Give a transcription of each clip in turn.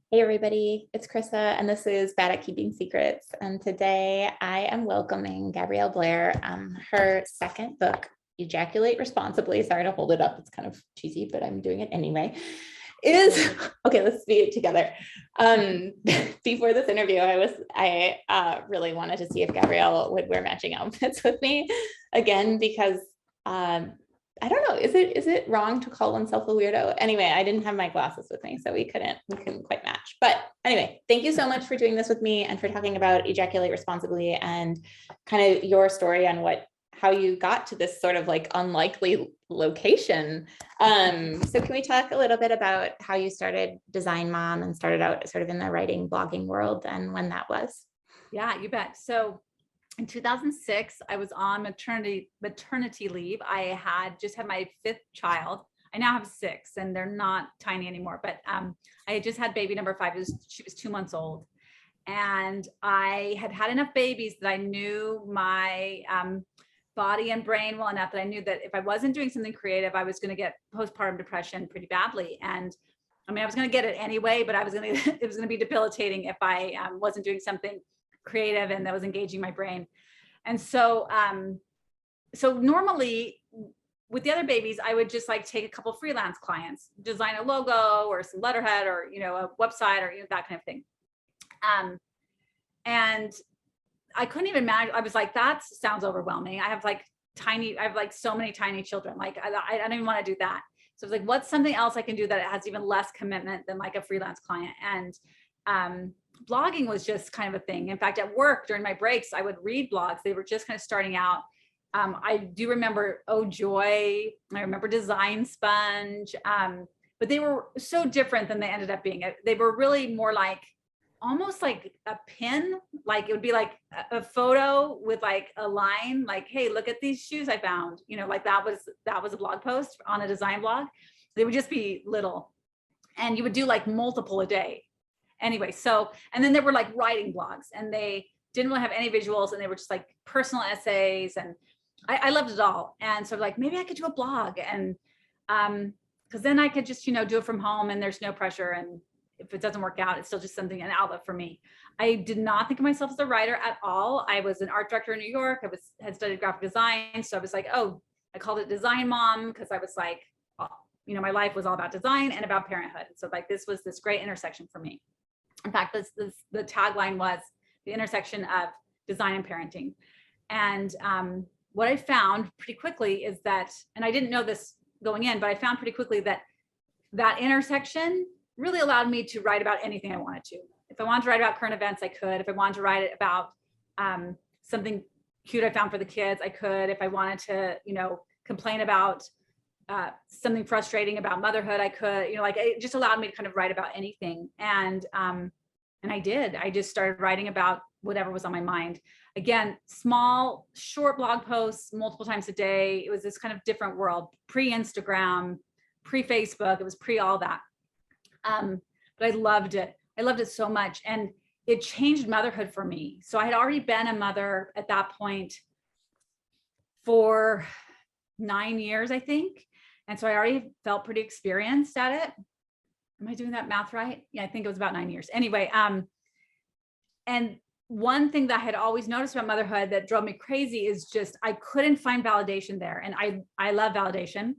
Hey everybody, it's Krista and this is Bad at Keeping Secrets. And today I am welcoming Gabrielle Blair. Her second book, Ejaculate Responsibly. Sorry to hold it up. It's kind of cheesy, but I'm doing it anyway. Okay, let's see it together. Before this interview, I really wanted to see if Gabrielle would wear matching outfits with me again, because I don't know, is it wrong to call oneself a weirdo? Anyway, I didn't have my glasses with me, so we couldn't quite match. But anyway, thank you so much for doing this with me and for talking about Ejaculate Responsibly and kind of your story on how you got to this sort of like unlikely location. So can we talk a little bit about how you started Design Mom and started out sort of in the writing, blogging world and when that was? Yeah, you bet. So in 2006, I was on maternity leave. I had just had my fifth child. I now have six and they're not tiny anymore, but I had just had baby number 5. She was 2 months old. And I had had enough babies that I knew my body and brain well enough that I knew that if I wasn't doing something creative, I was going to get postpartum depression pretty badly. And I mean, I was going to get it anyway, but it was going to be debilitating if I wasn't doing something creative and that was engaging my brain. And so, so normally with the other babies, I would just like take a couple freelance clients, design a logo or some letterhead or, a website or that kind of thing. And I couldn't even imagine. I was like, that sounds overwhelming. I have like so many tiny children. Like I don't even want to do that. So I was like, what's something else I can do that has even less commitment than like a freelance client? And blogging was just kind of a thing. In fact, at work during my breaks, I would read blogs. They were just kind of starting out. I do remember Oh Joy. I remember Design Sponge. But they were so different than they ended up being. They were really more like almost like a pin. Like it would be like a photo with like a line, like, hey, look at these shoes I found. Like that was a blog post on a design blog. They would just be little, and you would do like multiple a day. Anyway, so, and then there were like writing blogs and they didn't really have any visuals and they were just like personal essays, and I loved it all. And so like, maybe I could do a blog, and because then I could just, do it from home and there's no pressure. And if it doesn't work out, it's still just an outlet for me. I did not think of myself as a writer at all. I was an art director in New York. I had studied graphic design. So I was like, oh, I called it Design Mom because I was like, my life was all about design and about parenthood. So like, this was this great intersection for me. In fact, the tagline was the intersection of design and parenting. And what I found pretty quickly is that, and I didn't know this going in, but I found pretty quickly that that intersection really allowed me to write about anything I wanted to. If I wanted to write about current events, I could. If I wanted to write about something cute I found for the kids, I could. If I wanted to, complain about something frustrating about motherhood, I could. Like it just allowed me to kind of write about anything. And I did. I just started writing about whatever was on my mind. Again, small, short blog posts multiple times a day. It was this kind of different world, pre-Instagram, pre-Facebook. It was pre all that. But I loved it. I loved it so much. And it changed motherhood for me. So I had already been a mother at that point for 9 years, I think. And so I already felt pretty experienced at it. Am I doing that math right? Yeah, I think it was about 9 years. Anyway, and one thing that I had always noticed about motherhood that drove me crazy is just, I couldn't find validation there. And I love validation.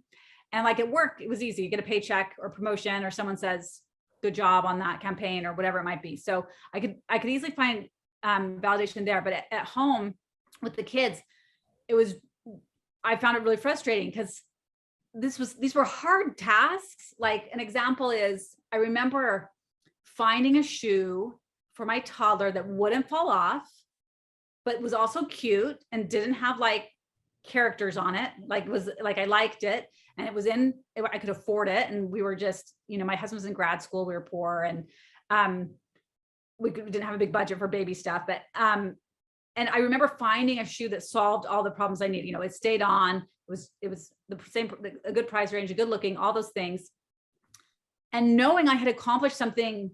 And like at work, it was easy. You get a paycheck or promotion, or someone says, good job on that campaign or whatever it might be. So I could easily find validation there. But at home with the kids, I found it really frustrating because these were hard tasks. Like an example is, I remember finding a shoe for my toddler that wouldn't fall off, but was also cute and didn't have like characters on it. Like was like, I liked it and I could afford it. And we were just, my husband was in grad school, we were poor, and we didn't have a big budget for baby stuff, but and I remember finding a shoe that solved all the problems I needed. It stayed on. It was the same, a good price range, a good looking, all those things. And knowing I had accomplished something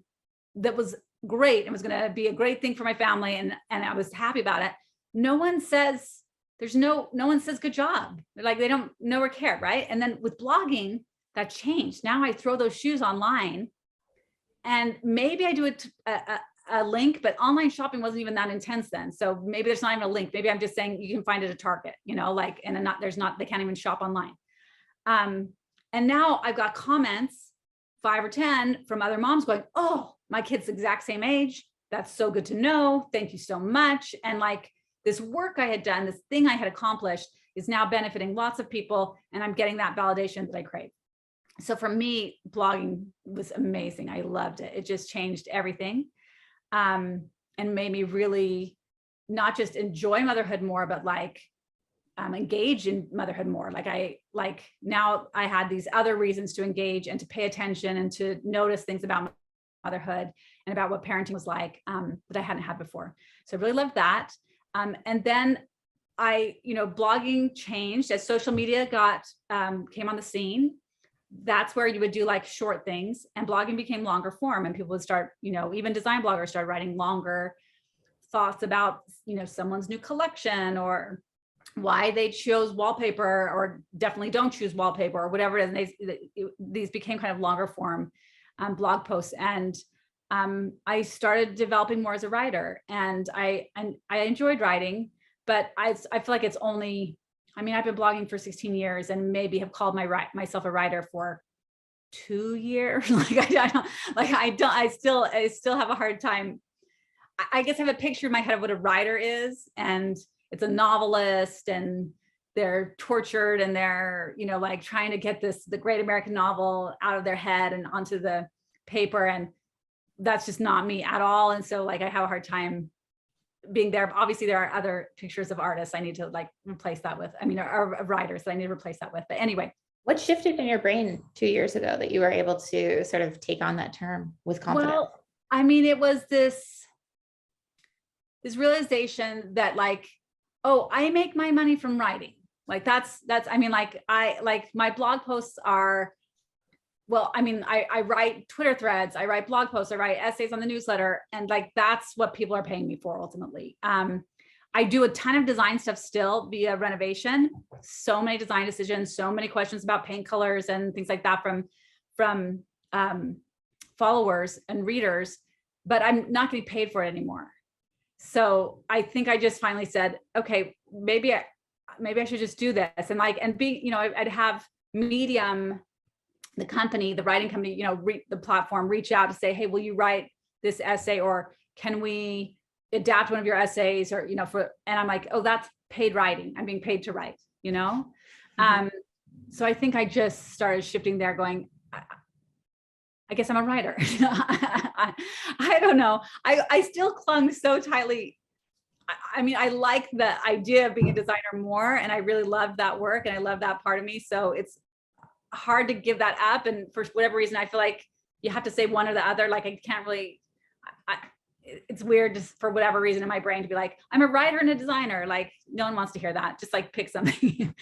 that was great and was going to be a great thing for my family, and I was happy about it. No one says good job. Like they don't know or care, right? And then with blogging, that changed. Now I throw those shoes online And maybe I do a link, but online shopping wasn't even that intense then. So maybe there's not even a link. Maybe I'm just saying you can find it at Target, you know, like, and they can't even shop online. And now I've got comments, 5 or 10 from other moms going, oh, my kid's the exact same age. That's so good to know. Thank you so much. And like this work I had done, this thing I had accomplished is now benefiting lots of people. And I'm getting that validation that I crave. So for me, blogging was amazing. I loved it. It just changed everything. And made me really not just enjoy motherhood more, but like engage in motherhood more. Now I had these other reasons to engage and to pay attention and to notice things about motherhood and about what parenting was like that I hadn't had before. So I really loved that. And then blogging changed as social media came on the scene. That's where you would do like short things, and blogging became longer form, and people would start, even design bloggers started writing longer thoughts about, someone's new collection or why they chose wallpaper or definitely don't choose wallpaper or whatever it is. And these became kind of longer form blog posts. And I started developing more as a writer, and I enjoyed writing, but I feel like it's only, I've been blogging for 16 years and maybe have called myself a writer for 2 years. I still have a hard time. I guess I have a picture in my head of what a writer is, and it's a novelist, and they're tortured, and they're, like trying to get the great American novel out of their head and onto the paper. And that's just not me at all. And so like, I have a hard time being there. Obviously there are other pictures of artists I need to like replace that with, or writers that I need to replace that with. But anyway. What shifted in your brain 2 years ago that you were able to sort of take on that term with confidence? Well, it was this realization that like, oh, I make my money from writing. Like that's, my blog posts are, I write Twitter threads, I write blog posts, I write essays on the newsletter. And like, that's what people are paying me for ultimately. I do a ton of design stuff still via renovation. So many design decisions, so many questions about paint colors and things like that from followers and readers, but I'm not getting paid for it anymore. So I think I just finally said, okay, maybe I should just do this. And being, I'd have Medium, the company, the writing company, the platform reach out to say, hey, will you write this essay, or can we adapt one of your essays, or, and I'm like, oh, that's paid writing. I'm being paid to write, Mm-hmm. So I think I just started shifting there, going, I guess I'm a writer. I don't know. I still clung so tightly. I like the idea of being a designer more, and I really loved that work, and I love that part of me. So it's hard to give that up. And for whatever reason, I feel like you have to say one or the other. Like I can't really, it's weird just for whatever reason in my brain to be like, I'm a writer and a designer. Like no one wants to hear that. Just like pick something.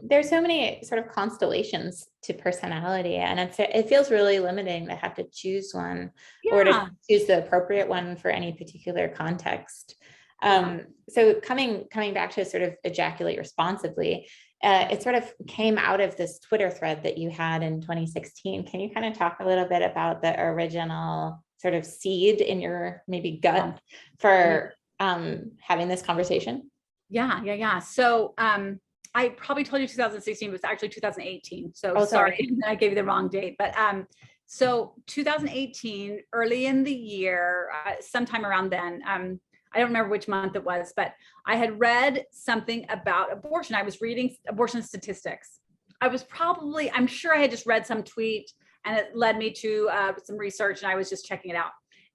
There's so many sort of constellations to personality, and it feels really limiting to have to choose one or to choose the appropriate one for any particular context. So coming back to sort of ejaculate responsibly, it sort of came out of this Twitter thread that you had in 2016. Can you kind of talk a little bit about the original sort of seed in your maybe gut for having this conversation? Yeah. So I probably told you 2016, but it's actually 2018. So sorry, I gave you the wrong date. But so 2018, early in the year, sometime around then, I don't remember which month it was, but I had read something about abortion. I was reading abortion statistics. I'm sure I had just read some tweet, and it led me to some research, and I was just checking it out.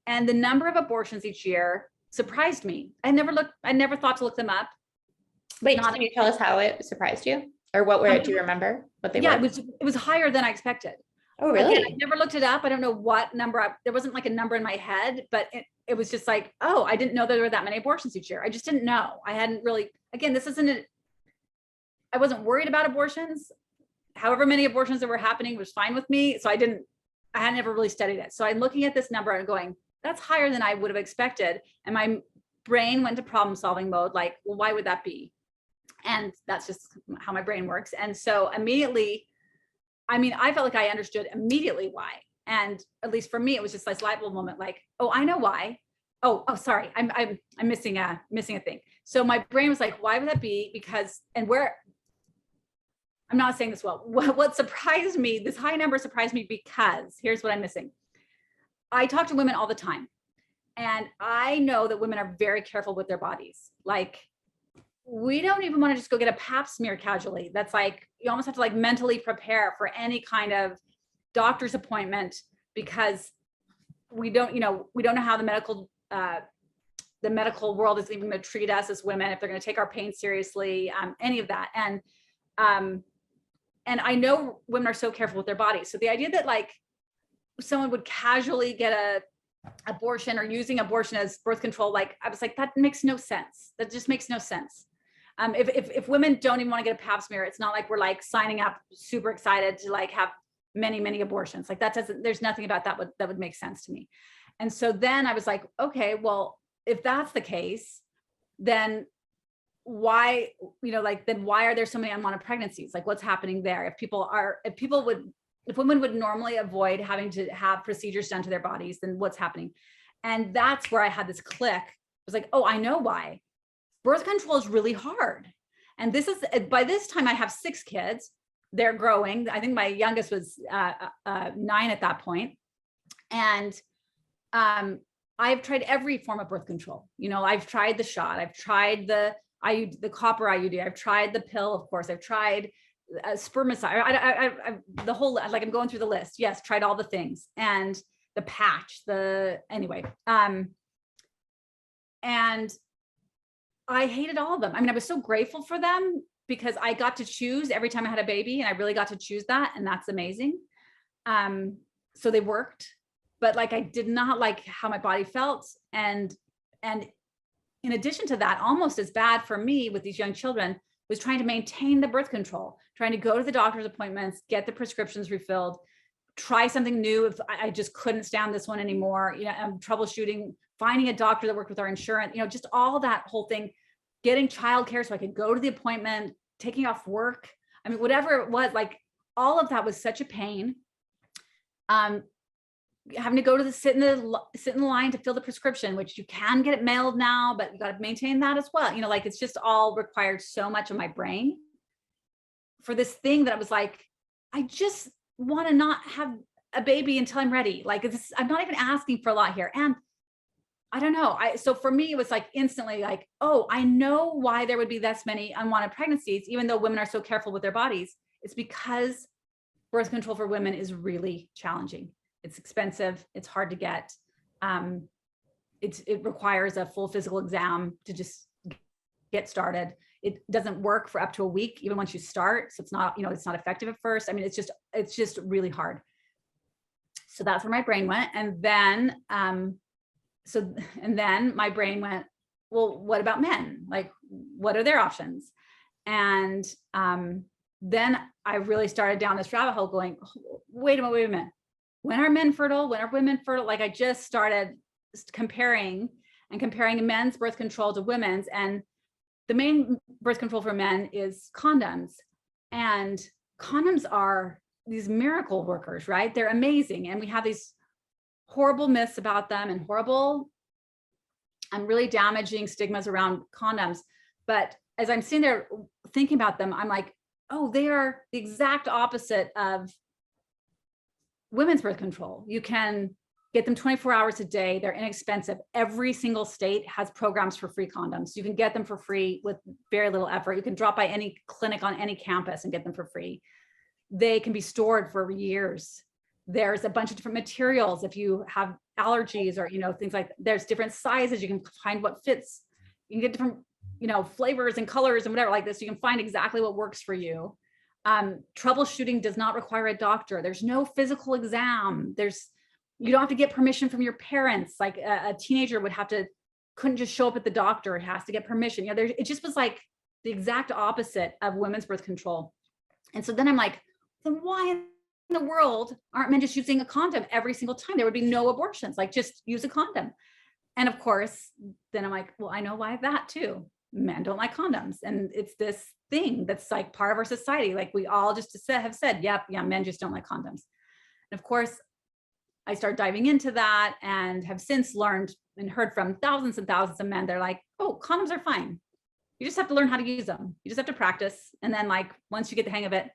And the number of abortions each year surprised me. I never thought to look them up. Wait, can you tell us how it surprised you, or do you remember what they were? Yeah, it was higher than I expected. Oh, really? Again, I never looked it up. I don't know what number. There wasn't like a number in my head, but it was just like, oh, I didn't know there were that many abortions each year. I just didn't know. I hadn't really, again, I wasn't worried about abortions. However many abortions that were happening was fine with me. So I had never really studied it. So I'm looking at this number and going, that's higher than I would have expected. And my brain went to problem solving mode. Like, well, why would that be? And that's just how my brain works. And so immediately, I felt like I understood immediately why. And at least for me, it was just this light bulb moment, like, oh, I know why. Oh, sorry, I'm missing a thing. So my brain was like, why would that be? Because, and where, I'm not saying this well. What surprised me, this high number surprised me because here's what I'm missing. I talk to women all the time, and I know that women are very careful with their bodies. Like, we don't even want to just go get a pap smear casually. That's like, you almost have to like mentally prepare for any kind of doctor's appointment, because we don't know how the medical world is even going to treat us as women, if they're going to take our pain seriously, any of that. And I know women are so careful with their bodies. So the idea that like someone would casually get a abortion or using abortion as birth control, like I was like, that makes no sense. That just makes no sense. If women don't even want to get a pap smear, it's not like we're like signing up super excited to like have many abortions. Like that doesn't, there's nothing about that would make sense to me. And so then I was like, okay, well, if that's the case, then why, then why are there so many unwanted pregnancies? Like what's happening there? If women would normally avoid having to have procedures done to their bodies, then what's happening? And that's where I had this click. I was like, oh, I know why. Birth control is really hard. And this is, by this time I have 6 kids. They're growing. I think my youngest was 9 at that point. And I've tried every form of birth control. I've tried the shot. I've tried the copper IUD. I've tried the pill, of course. I've tried spermicide. I the whole, like I'm going through the list. Yes, tried all the things, and the patch. Anyway. And I hated all of them. I mean, I was so grateful for them because I got to choose every time I had a baby, and I really got to choose that, and that's amazing. So they worked, but like I did not like how my body felt, and in addition to that, almost as bad for me with these young children was trying to maintain the birth control, trying to go to the doctor's appointments, get the prescriptions refilled, try something new if I just couldn't stand this one anymore. I'm troubleshooting, finding a doctor that worked with our insurance, just all that whole thing, getting childcare so I could go to the appointment, taking off work. I mean, whatever it was, like all of that was such a pain. Having to go to sit in the line to fill the prescription, which you can get it mailed now, but you got to maintain that as well. Like it's just all required so much of my brain for this thing that I was like, I just want to not have a baby until I'm ready. Like I'm not even asking for a lot here. And I don't know. So for me, it was like instantly like, oh, I know why there would be this many unwanted pregnancies, even though women are so careful with their bodies. It's because birth control for women is really challenging. It's expensive. It's hard to get. It requires a full physical exam to just get started. It doesn't work for up to a week, even once you start. So it's not, it's not effective at first. I mean, it's just really hard. So that's where my brain went. And then, my brain went, well, what about men? Like, what are their options? And then I really started down this rabbit hole going, wait a minute. When are men fertile? When are women fertile? Like I just started comparing men's birth control to women's. And the main birth control for men is condoms. And condoms are these miracle workers, right? They're amazing. And we have these horrible myths about them and horrible and really damaging stigmas around condoms. But as I'm sitting there thinking about them, I'm like, oh, they are the exact opposite of women's birth control. You can get them 24 hours a day. They're inexpensive. Every single state has programs for free condoms. You can get them for free with very little effort. You can drop by any clinic on any campus and get them for free. They can be stored for years. There's a bunch of different materials. If you have allergies or, things like, there's different sizes. You can find what fits. You can get different, flavors and colors and whatever like this. You can find exactly what works for you. Troubleshooting does not require a doctor. There's no physical exam. You don't have to get permission from your parents. Like a teenager couldn't just show up at the doctor. It has to get permission. It just was like the exact opposite of women's birth control. And so then I'm like, then why in the world aren't men just using a condom every single time? There would be no abortions. Like just use a condom. And of course, then I'm like, well, I know why that too. Men don't like condoms. And it's this thing that's like part of our society. Like we all just have said, yep, yeah, men just don't like condoms. And of course, I started diving into that and have since learned and heard from thousands and thousands of men. They're like, oh, condoms are fine. You just have to learn how to use them. You just have to practice. And then like, once you get the hang of it,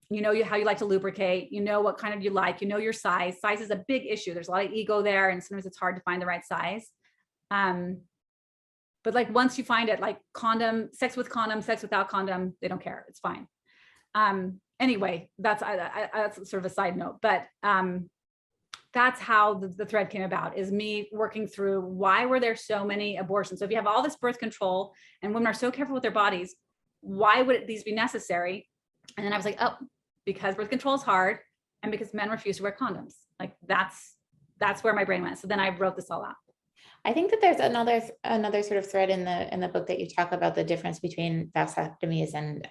you know how you like to lubricate, you know what kind of you like, you know your size. Size is a big issue. There's a lot of ego there, and sometimes it's hard to find the right size. But like once you find it, like condom, sex with condom, sex without condom, they don't care. It's fine. Anyway, that's sort of a side note, but that's how the thread came about, is me working through why were there so many abortions. So if you have all this birth control and women are so careful with their bodies, why would these be necessary? And then I was like, oh, because birth control is hard and because men refuse to wear condoms. Like that's where my brain went. So then I wrote this all out. I think that there's another sort of thread in the book that you talk about the difference between vasectomies and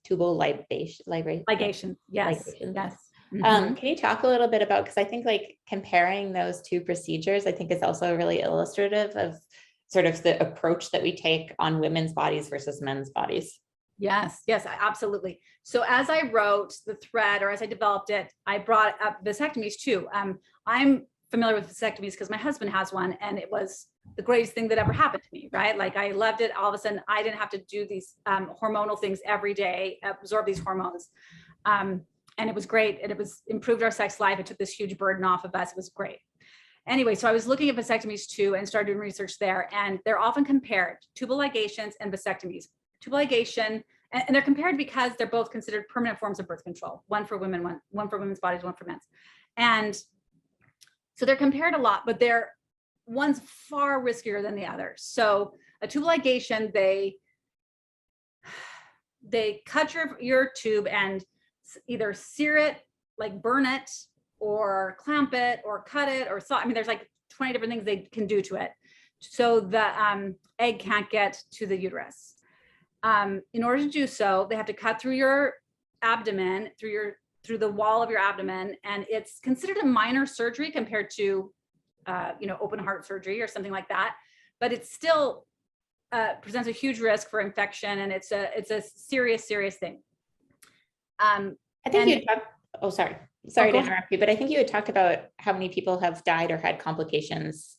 ligation. Yes. Ligation. Yes. Can you talk a little bit about, because I think like comparing those two procedures, I think is also really illustrative of sort of the approach that we take on women's bodies versus men's bodies. Yes, absolutely. So as I wrote the thread, or as I developed it, I brought up vasectomies too. I'm familiar with vasectomies because my husband has one, and it was the greatest thing that ever happened to me, right? Like I loved it. All of a sudden, I didn't have to do these hormonal things every day, absorb these hormones. And it was great. And it was improved our sex life. It took this huge burden off of us. It was great. Anyway, so I was looking at vasectomies too and started doing research there. And they're often compared, tuballigations and vasectomies. Tuballigation, and they're compared because they're both considered permanent forms of birth control, one for women, one for women's bodies, one for men's. And so they're compared a lot, but one's far riskier than the other. So a tuballigation, they cut your tube and either sear it, like burn it, or clamp it, or cut it, or I mean, there's like 20 different things they can do to it, so the egg can't get to the uterus. In order to do so, they have to cut through your abdomen, through the wall of your abdomen, and it's considered a minor surgery compared to, open heart surgery or something like that. But it still presents a huge risk for infection, and it's a serious thing. I think you talked. Oh, sorry to interrupt you, but I think you had talked about how many people have died or had complications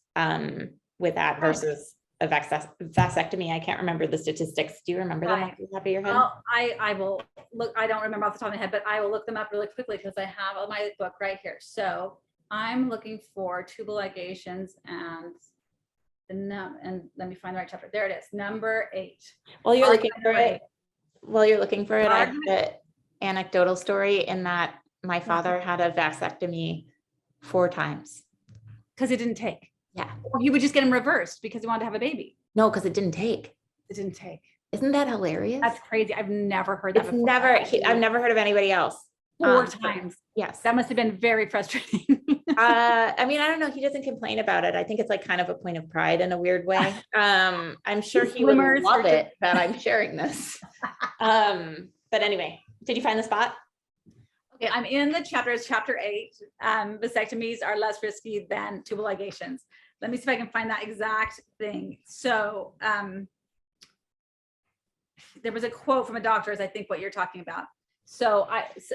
with that versus a vasectomy. I can't remember the statistics. Do you remember them off the top of your head? Well, I will look. I don't remember off the top of my head, but I will look them up really quickly because I have my book right here. So I'm looking for tuballigations and let me find the right chapter. There it is, number 8. While you're looking for it, I have an anecdotal story in that my father had a vasectomy 4 times. Because it didn't take. Yeah. Or you would just get him reversed because he wanted to have a baby. No, because it didn't take. It didn't take. Isn't that hilarious? That's crazy. I've never heard that before. I've never heard of anybody else. 4 times. Yes. That must have been very frustrating. I mean, I don't know. He doesn't complain about it. I think it's like kind of a point of pride in a weird way. I'm sure he would love it that I'm sharing this. But anyway, did you find the spot? Okay, I'm in the chapter. It's chapter 8. Vasectomies are less risky than tuballigations. Let me see if I can find that exact thing. So there was a quote from a doctor, as I think what you're talking about. So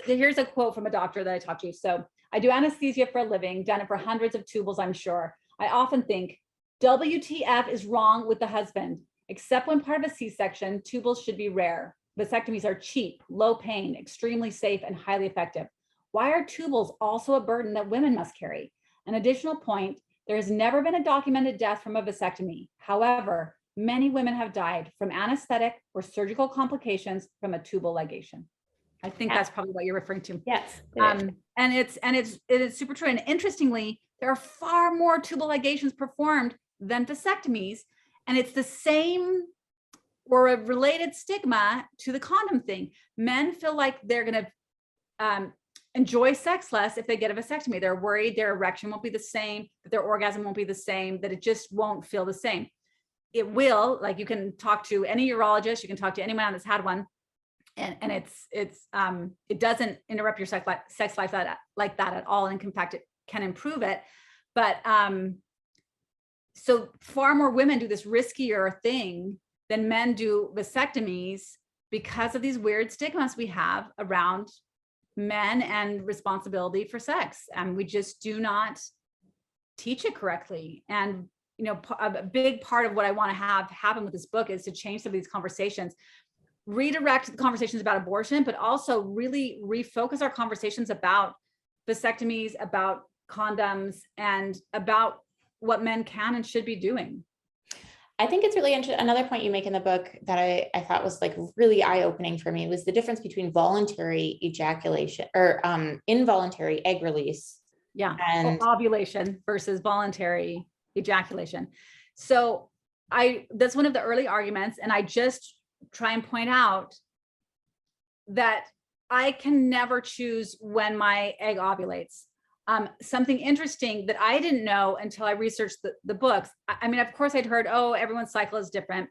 here's a quote from a doctor that I talked to. So I do anesthesia for a living, done it for hundreds of tubals, I'm sure. I often think, WTF is wrong with the husband? Except when part of a C-section, tubals should be rare. Vasectomies are cheap, low pain, extremely safe, and highly effective. Why are tubals also a burden that women must carry? An additional point, there has never been a documented death from a vasectomy. However, many women have died from anesthetic or surgical complications from a tubal ligation. I think that's probably what you're referring to. Yes. And it is super true. And interestingly, there are far more tubal ligations performed than vasectomies. And it's the same or a related stigma to the condom thing. Men feel like they're going to enjoy sex less if they get a vasectomy. They're worried their erection won't be the same, that their orgasm won't be the same, that it just won't feel the same. It will, like you can talk to any urologist, you can talk to anyone that's had one, and it doesn't interrupt your sex life like that at all. And in fact, it can improve it. But so far more women do this riskier thing than men do vasectomies because of these weird stigmas we have around men and responsibility for sex. And we just do not teach it correctly. And, you know, a big part of what I want to have happen with this book is to change some of these conversations, redirect the conversations about abortion, but also really refocus our conversations about vasectomies, about condoms, and about what men can and should be doing. I think it's really interesting. Another point you make in the book that I thought was like really eye-opening for me was the difference between voluntary ejaculation or involuntary egg release. Yeah. And ovulation versus voluntary ejaculation. So that's one of the early arguments. And I just try and point out that I can never choose when my egg ovulates. Something interesting that I didn't know until I researched the books. I mean, of course I'd heard, oh, everyone's cycle is different,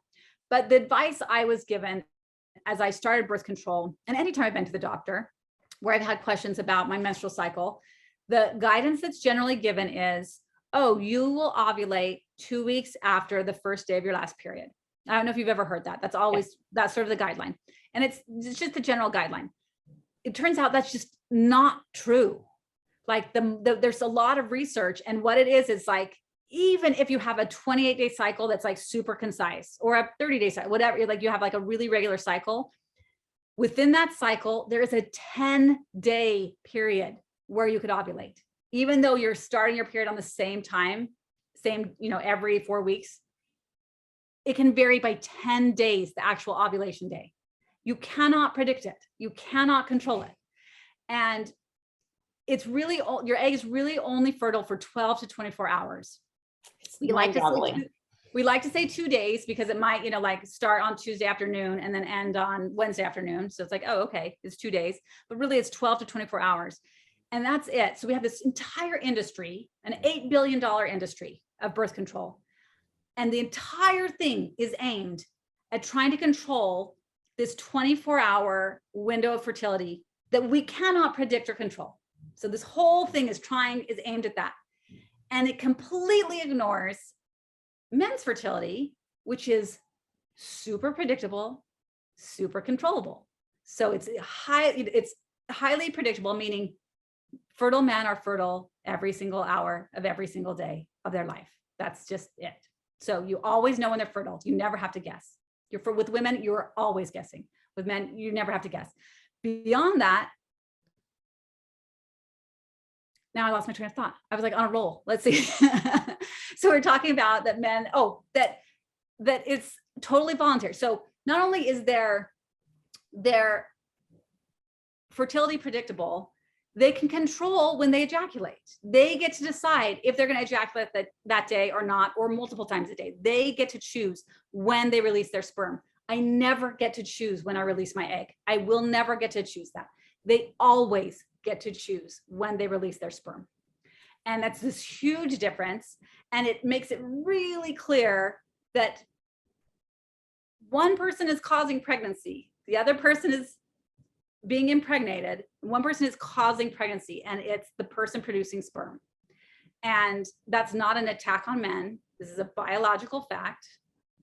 but the advice I was given as I started birth control, and anytime I've been to the doctor where I've had questions about my menstrual cycle, the guidance that's generally given is, oh, you will ovulate 2 weeks after the first day of your last period. I don't know if you've ever heard that. That's always, that's sort of the guideline. And it's just the general guideline. It turns out that's just not true. Like there's a lot of research, and what it is like, even if you have a 28-day cycle that's like super concise, or a 30-day cycle, whatever, like you have like a really regular cycle, within that cycle, there is a 10-day period where you could ovulate, even though you're starting your period on the same time, you know, every 4 weeks. It can vary by 10 days, the actual ovulation day. You cannot predict it. You cannot control it. And it's really, your egg is really only fertile for 12 to 24 hours. We like to say 2 days because it might, you know, like start on Tuesday afternoon and then end on Wednesday afternoon. So it's like, oh, okay, it's 2 days, but really it's 12 to 24 hours. And that's it. So we have this entire industry, an $8 billion industry of birth control. And the entire thing is aimed at trying to control this 24-hour window of fertility that we cannot predict or control. So this whole thing is aimed at that. And it completely ignores men's fertility, which is super predictable, super controllable. So it's highly predictable, meaning fertile men are fertile every single hour of every single day of their life. That's just it. So you always know when they're fertile. You never have to guess. With women, you're always guessing. With men, you never have to guess. Beyond that, now I lost my train of thought. I was like on a roll. Let's see. So we're talking about that men, that it's totally voluntary. So not only is their fertility predictable, they can control when they ejaculate. They get to decide if they're going to ejaculate that day or not, or multiple times a day. They get to choose when they release their sperm. I never get to choose when I release my egg. I will never get to choose that. They always get to choose when they release their sperm. And that's this huge difference. And it makes it really clear that one person is causing pregnancy, the other person is being impregnated, one person is causing pregnancy, and it's the person producing sperm. And that's not an attack on men. This is a biological fact.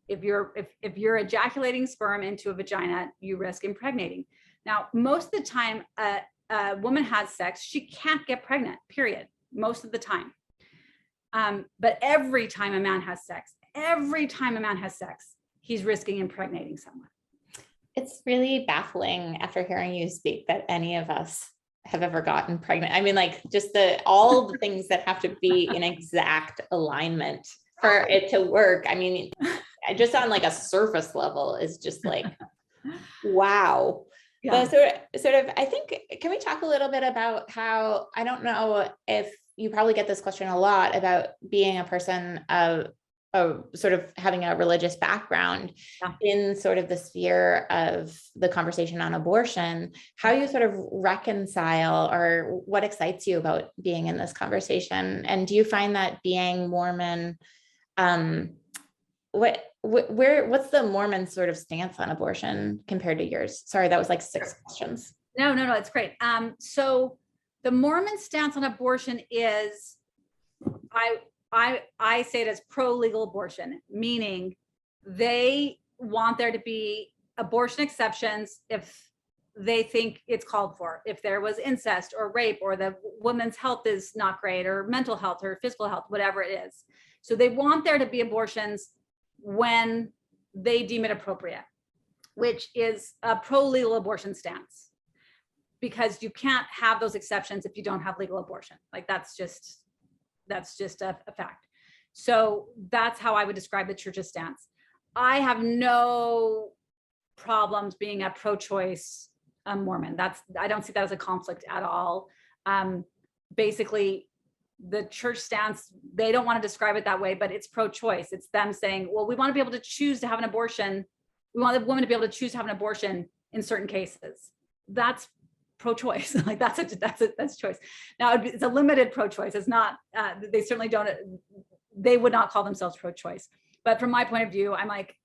If you're ejaculating sperm into a vagina, you risk impregnating. Now, most of the time a woman has sex, she can't get pregnant, period, most of the time. But every time a man has sex, he's risking impregnating someone. It's really baffling after hearing you speak that any of us have ever gotten pregnant. I mean, like just all the things that have to be in exact alignment for it to work. I mean, just on like a surface level is just like, wow. Yeah. But sort of, I think, can we talk a little bit about how, I don't know if you probably get this question a lot about being a person of sort of having a religious background in sort of the sphere of the conversation on abortion, how you sort of reconcile or what excites you about being in this conversation. And do you find that being Mormon, what's the Mormon sort of stance on abortion compared to yours? Sorry, that was like 6 questions. No, it's great. So the Mormon stance on abortion is, I say it as pro-legal abortion, meaning they want there to be abortion exceptions if they think it's called for. If there was incest or rape, or the woman's health is not great, or mental health or physical health, whatever it is. So they want there to be abortions when they deem it appropriate, which is a pro-legal abortion stance, because you can't have those exceptions if you don't have legal abortion. Like that's just a fact. So that's how I would describe the church's stance. I have no problems being a pro-choice Mormon. I don't see that as a conflict at all. Basically, the church stance, they don't want to describe it that way, but it's pro-choice. It's them saying, well, we want to be able to choose to have an abortion. We want the woman to be able to choose to have an abortion in certain cases. That's pro-choice. Like that's choice. Now it's a limited pro-choice. It's not, they certainly don't, they would not call themselves pro-choice. But from my point of view, I'm like,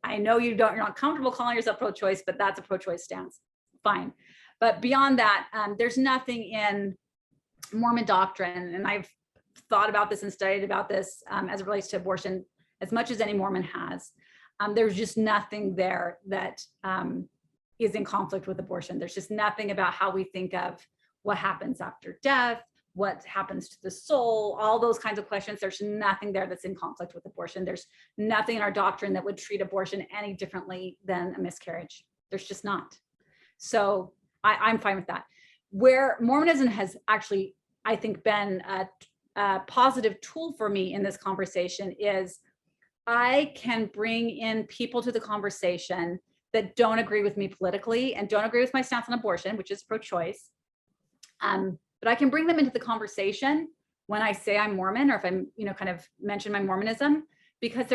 I know you're not comfortable calling yourself pro-choice, but that's a pro-choice stance. Fine. But beyond that, there's nothing in Mormon doctrine, and I've thought about this and studied about this as it relates to abortion as much as any Mormon has. There's just nothing there that is in conflict with abortion. There's just nothing about how we think of what happens after death, what happens to the soul, all those kinds of questions. There's nothing there that's in conflict with abortion. There's nothing in our doctrine that would treat abortion any differently than a miscarriage. There's just not. So I'm fine with that. Where Mormonism has actually, I think, been a positive tool for me in this conversation is I can bring in people to the conversation that don't agree with me politically and don't agree with my stance on abortion, which is pro-choice. But I can bring them into the conversation when I say I'm Mormon, or if I'm, kind of mention my Mormonism, because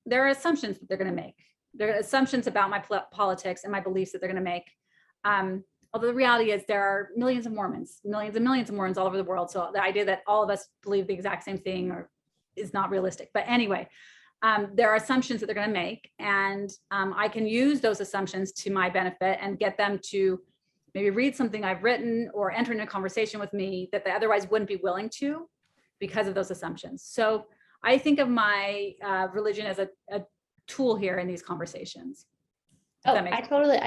there are assumptions that they're going to make. There are assumptions about my politics and my beliefs that they're going to make. Although the reality is there are millions and millions of Mormons all over the world. So the idea that all of us believe the exact same thing is not realistic. But anyway, there are assumptions that they're going to make, and I can use those assumptions to my benefit and get them to maybe read something I've written or enter into a conversation with me that they otherwise wouldn't be willing to because of those assumptions. So I think of my religion as a tool here in these conversations. Oh, I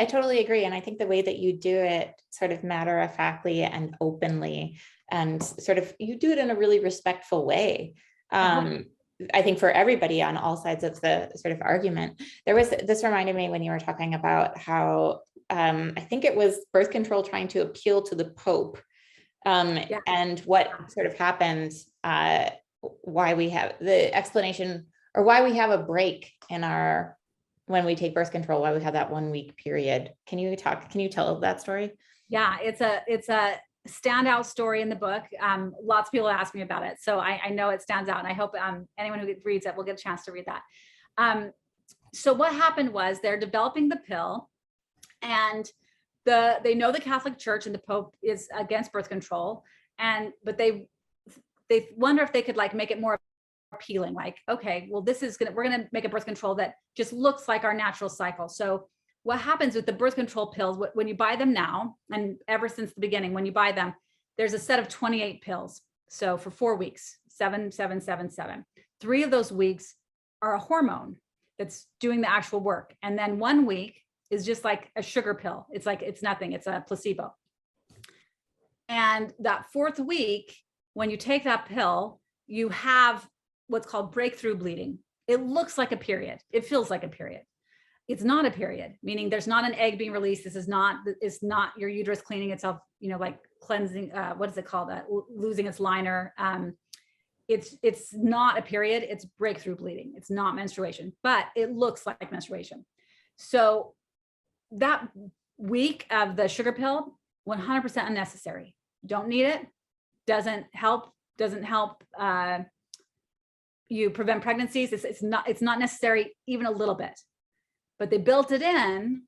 totally agree. And I think the way that you do it sort of matter-of-factly and openly, and sort of, you do it in a really respectful way. I think for everybody on all sides of the sort of argument. This reminded me when you were talking about how, I think it was birth control trying to appeal to the Pope, and what sort of happened, why we have the explanation, or why we have a break in when we take birth control, why we have that 1 week period. Can you tell that story? Yeah, it's a standout story in the book. Lots of people ask me about it. So I know it stands out, and I hope anyone who reads it will get a chance to read that. So what happened was they're developing the pill, and they know the Catholic Church and the Pope is against birth control, but they wonder if they could make it more appealing. Like, okay, well, we're gonna make a birth control that just looks like our natural cycle. So what happens with the birth control pills, when you buy them now, and ever since the beginning, when you buy them, there's a set of 28 pills. So for 4 weeks, 7, 7, 7, 7. 3 of those weeks are a hormone that's doing the actual work. And then 1 week is just like a sugar pill. It's nothing, it's a placebo. And that 4th week, when you take that pill, you have what's called breakthrough bleeding. It looks like a period. It feels like a period. It's not a period, meaning there's not an egg being released. It's not your uterus cleaning itself, like cleansing, what is it called? Losing its liner. It's not a period, it's breakthrough bleeding. It's not menstruation, but it looks like menstruation. So that week of the sugar pill, 100% unnecessary. Don't need it. Doesn't help you prevent pregnancies. It's not necessary even a little bit. But they built it in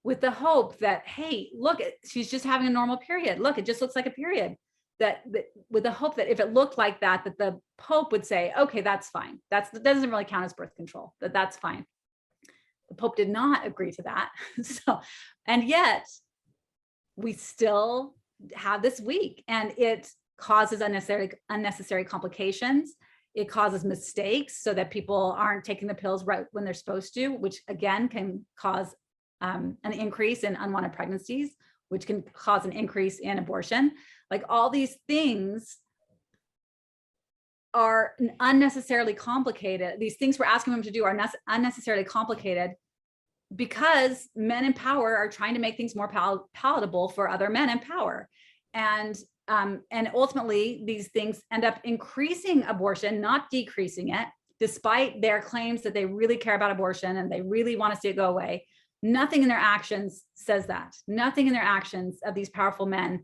with the hope that, hey, look, she's just having a normal period. Look, it just looks like a period. That with the hope that if it looked like that the Pope would say, okay, that's fine. That doesn't really count as birth control. That's fine. The Pope did not agree to that. And yet we still have this week, and it causes unnecessary complications. It causes mistakes so that people aren't taking the pills right when they're supposed to, which again can cause an increase in unwanted pregnancies, which can cause an increase in abortion. Like all these things are unnecessarily complicated. These things we're asking women to do are unnecessarily complicated because men in power are trying to make things more palatable for other men in power. And ultimately these things end up increasing abortion, not decreasing it, despite their claims that they really care about abortion and they really want to see it go away. Nothing in their actions says that. Nothing in their actions of these powerful men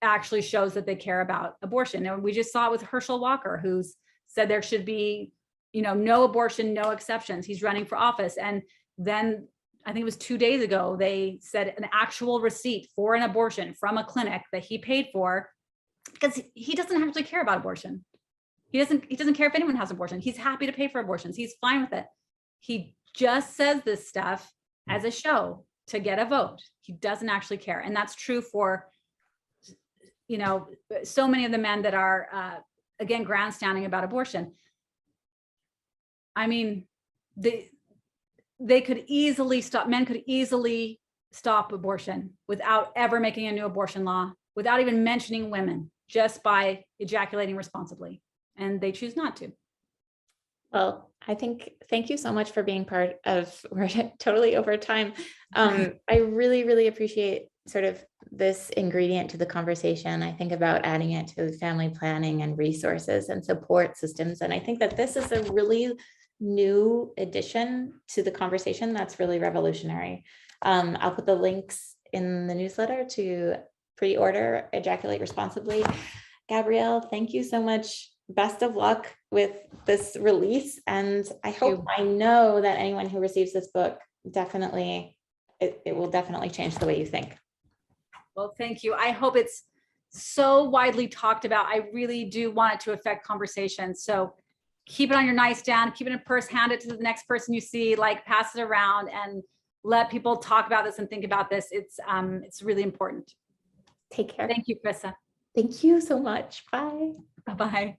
actually shows that they care about abortion. And we just saw it with Herschel Walker, who's said there should be, no abortion, no exceptions. He's running for office. And then I think it was 2 days ago, they said an actual receipt for an abortion from a clinic that he paid for, because he doesn't actually care about abortion. He doesn't care if anyone has abortion. He's happy to pay for abortions. He's fine with it. He just says this stuff as a show to get a vote. He doesn't actually care. And that's true for, so many of the men that are, again, grandstanding about abortion. I mean, they could easily stop, men could easily stop abortion without ever making a new abortion law, without even mentioning women, just by ejaculating responsibly. And they choose not to. Well, thank you so much for being part of, we're totally over time. I really, really appreciate sort of this ingredient to the conversation. I think about adding it to family planning and resources and support systems. And I think that this is a really new addition to the conversation that's really revolutionary. I'll put the links in the newsletter to pre-order Ejaculate Responsibly. Gabrielle, thank you so much. Best of luck with this release. And I know that anyone who receives this book definitely, it will definitely change the way you think. Well, thank you. I hope it's so widely talked about. I really do want it to affect conversation. So keep it on your nightstand, keep it in a purse, hand it to the next person you see, like pass it around and let people talk about this and think about this. It's really important. Take care. Thank you, Krista. Thank you so much. Bye. Bye-bye.